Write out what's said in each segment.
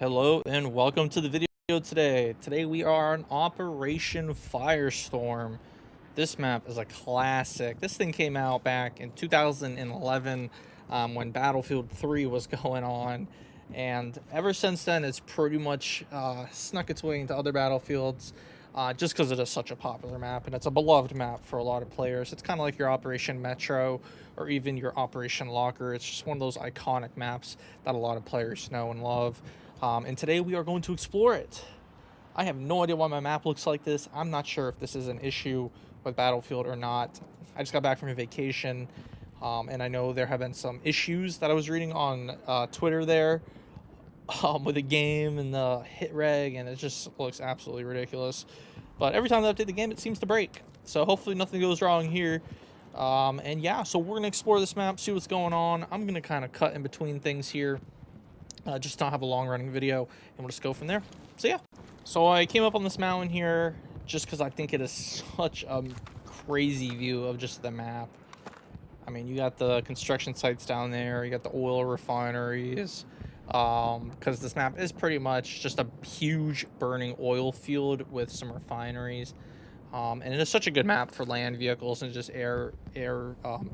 Hello and welcome to the video today. Today we are on Operation Firestorm. This map is a classic. This thing came out back in 2011 when Battlefield 3 was going on. And ever since then, it's pretty much snuck its way into other battlefields just because it is such a popular map. And it's a beloved map for a lot of players. It's kind of like your Operation Metro or even your Operation Locker. It's just one of those iconic maps that a lot of players know and love. And today we are going to explore it. I have no idea why my map looks like this. I'm not sure if this is an issue with Battlefield or not. I just got back from a vacation, and I know there have been some issues that I was reading on Twitter there with the game and the hit reg, and it just looks absolutely ridiculous. But every time I update the game, it seems to break. So hopefully nothing goes wrong here. And yeah, so we're going to explore this map, see what's going on. I'm going to kind of cut in between things here. Just not have a long running video, and we'll just go from there. So yeah, so I came up on this mountain here just because I think it is such a crazy view of just the map. I mean, you got the construction sites down there, you got the oil refineries, because this map is pretty much just a huge burning oil field with some refineries. And it is such a good map for land vehicles and just air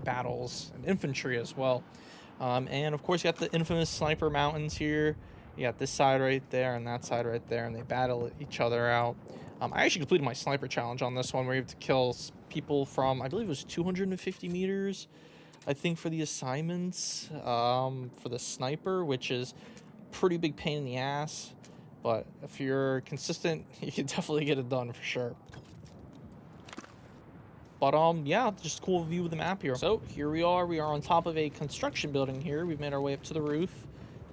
battles and infantry as well. And of course you got the infamous sniper mountains here. You got this side right there and that side right there, and they battle each other out. I actually completed my sniper challenge on this one where you have to kill people from, I believe it was 250 meters, I think, for the assignments for the sniper, which is pretty big pain in the ass. But if you're consistent, you can definitely get it done for sure. But yeah, just a cool view of the map here. So here we are on top of a construction building here. We've made our way up to the roof.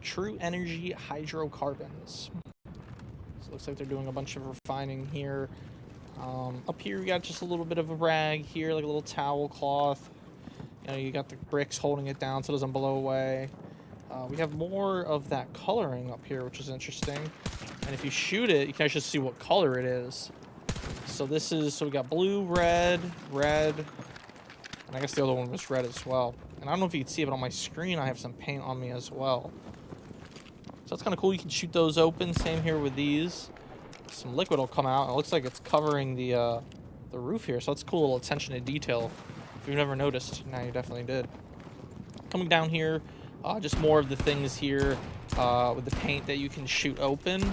True Energy Hydrocarbons. So it looks like they're doing a bunch of refining here. Up here we got just a little bit of a rag here, like a little towel cloth. You know, you got the bricks holding it down so it doesn't blow away. We have more of that coloring up here, which is interesting. And if you shoot it, you can actually see what color it is. So we got blue, red, and I guess the other one was red as well. And I don't know if you can see it, but on my screen I have some paint on me as well. So that's kind of cool. You can shoot those open. Same here with these. Some liquid will come out. It looks like it's covering the roof here. So that's a cool little attention to detail. If you've never noticed, now you definitely did. Coming down here, just more of the things here with the paint that you can shoot open.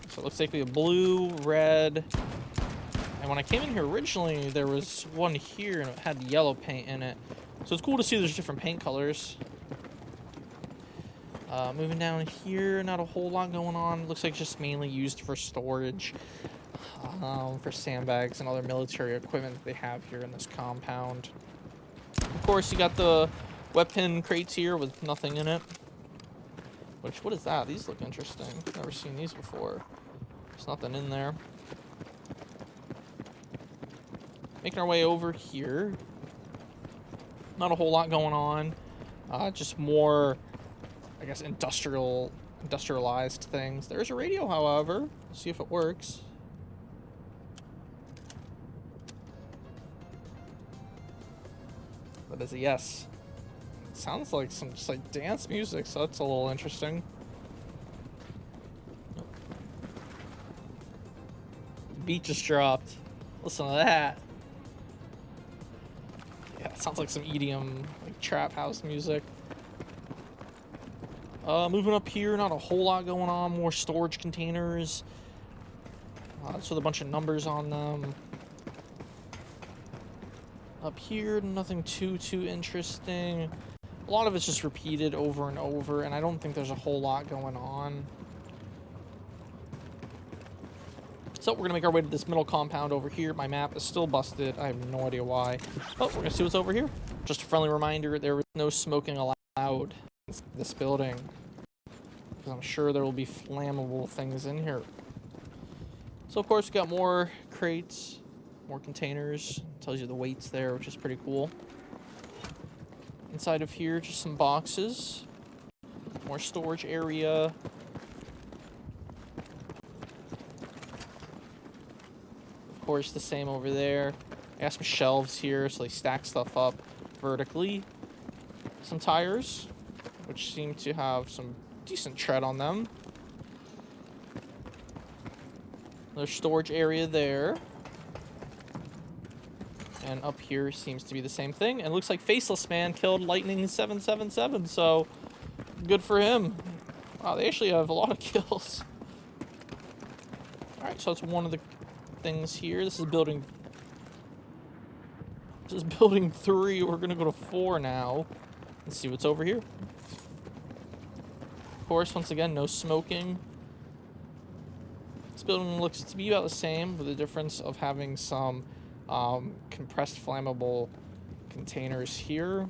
So it looks like we have blue, red, and when I came in here originally, there was one here and it had yellow paint in it. So it's cool to see there's different paint colors. Moving down here, not a whole lot going on. Looks like it's just mainly used for storage, for sandbags and other military equipment that they have here in this compound. Of course, you got the weapon crates here with nothing in it. Which, what is that? These look interesting. Never seen these before. There's nothing in there. Making our way over here. Not a whole lot going on. Just more, I guess, industrialized things. There's a radio, however. Let's see if it works. That is a yes. Sounds like some just like dance music, so that's a little interesting. Beat just dropped. Listen to that. Yeah, it sounds like some EDM, like trap house music. Moving up here, not a whole lot going on. More storage containers. That's with a bunch of numbers on them. Up here, nothing too interesting. A lot of it's just repeated over and over, and I don't think there's a whole lot going on. So we're going to make our way to this middle compound over here. My map is still busted. I have no idea why. But we're going to see what's over here. Just a friendly reminder, there is no smoking allowed in this building, because I'm sure there will be flammable things in here. So of course we got more crates, more containers. It tells you the weights there, which is pretty cool. Inside of here, just some boxes. More storage area. Of course, the same over there. I got some shelves here, so they stack stuff up vertically. Some tires, which seem to have some decent tread on them. Another storage area there. And up here seems to be the same thing. And it looks like Faceless Man killed Lightning 777, so good for him. Wow, they actually have a lot of kills. Alright, so that's one of the things here. This is building 3. We're gonna go to 4 now. Let's see what's over here. Of course, once again, no smoking. This building looks to be about the same, with the difference of having some compressed flammable containers here.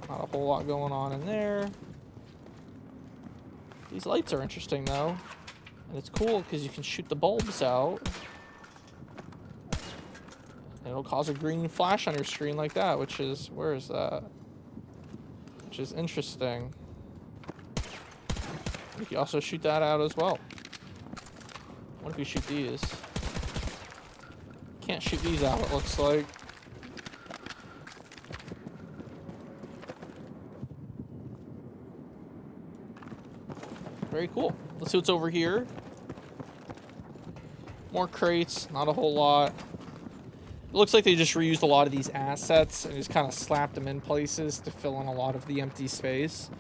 Not a whole lot going on in there. These lights are interesting though, and it's cool because you can shoot the bulbs out and it'll cause a green flash on your screen like that, which is, where is that? Which is interesting. You can also shoot that out as well. What if you shoot these? Can't shoot these out, it looks like. Very cool. Let's see what's over here. More crates, not a whole lot. It looks like they just reused a lot of these assets and just kind of slapped them in places to fill in a lot of the empty space.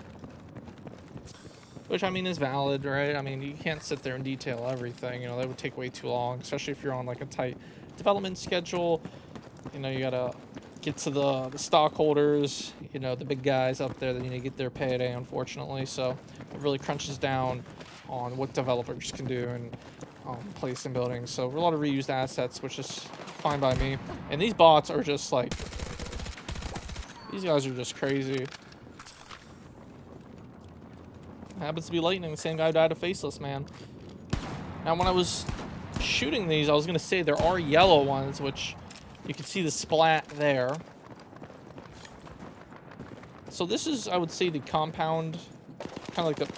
Which, I mean, is valid, right? I mean, you can't sit there and detail everything. You know, that would take way too long, especially if you're on, like, a tight development schedule. You know, you gotta get to the stockholders, you know, the big guys up there that need to get their payday, unfortunately. So it really crunches down on what developers can do and place in buildings. So a lot of reused assets, which is fine by me. And these bots are just like, these guys are just crazy. Happens to be Lightning, the same guy who died of Faceless Man. Now, when I was shooting these, I was going to say there are yellow ones, which you can see the splat there. So this is, I would say, the compound, kind of like the...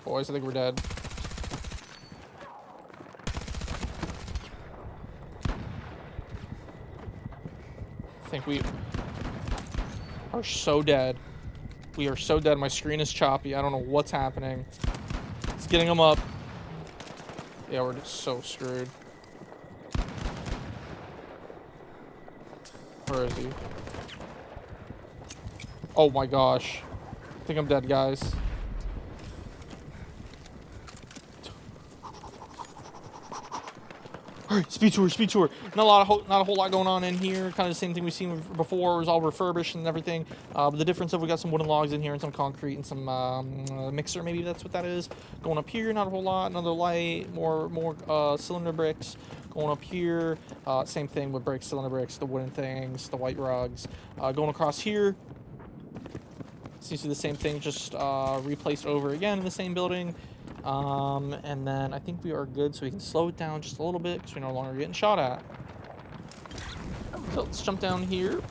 Boys, I think we're dead. I think we are so dead. We are so dead. My screen is choppy. I don't know what's happening. It's getting them up. Yeah, we're just so screwed. Where is he? Oh my gosh. I think I'm dead, guys. Alright, speed tour, speed tour. Not a whole lot going on in here. Kind of the same thing we've seen before. It was all refurbished and everything. But the difference is we got some wooden logs in here and some concrete and some mixer. Maybe that's what that is. Going up here, not a whole lot. Another light, more cylinder bricks. Going up here, same thing with bricks, cylinder bricks, the wooden things, the white rugs. Going across here, seems to be the same thing, just replaced over again in the same building. And then I think we are good, so we can slow it down just a little bit because we're no longer getting shot at. So let's jump down here.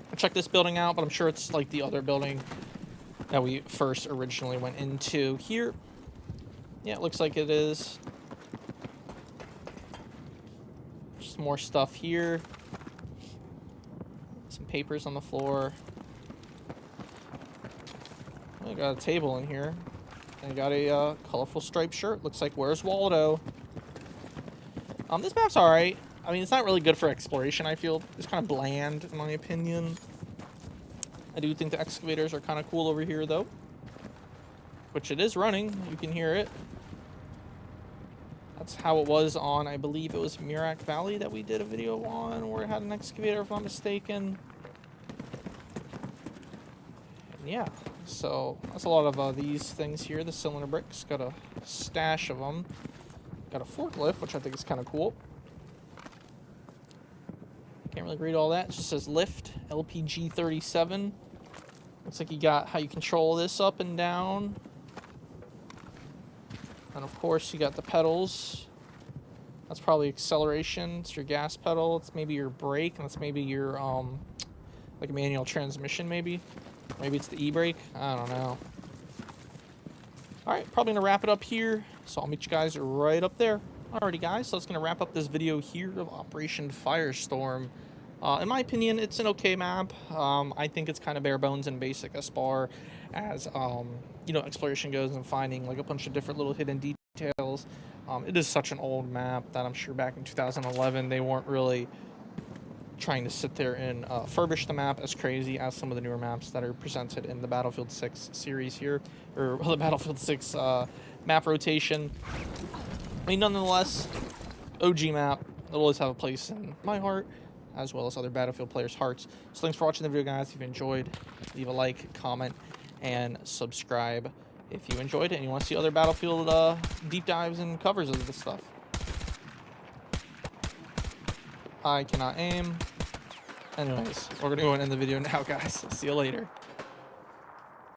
I'll check this building out, but I'm sure it's like the other building that we first originally went into here. Yeah, it looks like it is. Just more stuff here. Some papers on the floor. I got a table in here. And I got a colorful striped shirt. Looks like Where's Waldo? This map's alright. I mean, it's not really good for exploration, I feel. It's kind of bland, in my opinion. I do think the excavators are kind of cool over here, though. Which it is running. You can hear it. That's how it was on, I believe it was Murak Valley that we did a video on, where it had an excavator, if I'm not mistaken. And yeah. So that's a lot of these things here. The cylinder bricks, got a stash of them. Got a forklift, which I think is kind of cool. Can't really read all that. It just says lift LPG 37. Looks like you got how you control this up and down. And of course you got the pedals. That's probably acceleration. It's your gas pedal. It's maybe your brake, and it's maybe your like a manual transmission maybe. Maybe it's the e-brake. I don't know. Alright, probably going to wrap it up here. So I'll meet you guys right up there. Alrighty, guys. So that's going to wrap up this video here of Operation Firestorm. In my opinion, it's an okay map. I think it's kind of bare bones and basic as far as exploration goes and finding like a bunch of different little hidden details. It is such an old map that I'm sure back in 2011 they weren't really trying to sit there and furbish the map as crazy as some of the newer maps that are presented in the Battlefield 6 series here, or the Battlefield 6 map rotation. I mean, nonetheless, OG map, it'll always have a place in my heart, as well as other Battlefield players' hearts. So thanks for watching the video, guys. If you enjoyed, leave a like, comment, and subscribe if you enjoyed it and you want to see other Battlefield deep dives and covers of this stuff. I cannot aim. Anyways, we're going to go and end the video now, guys. See you later.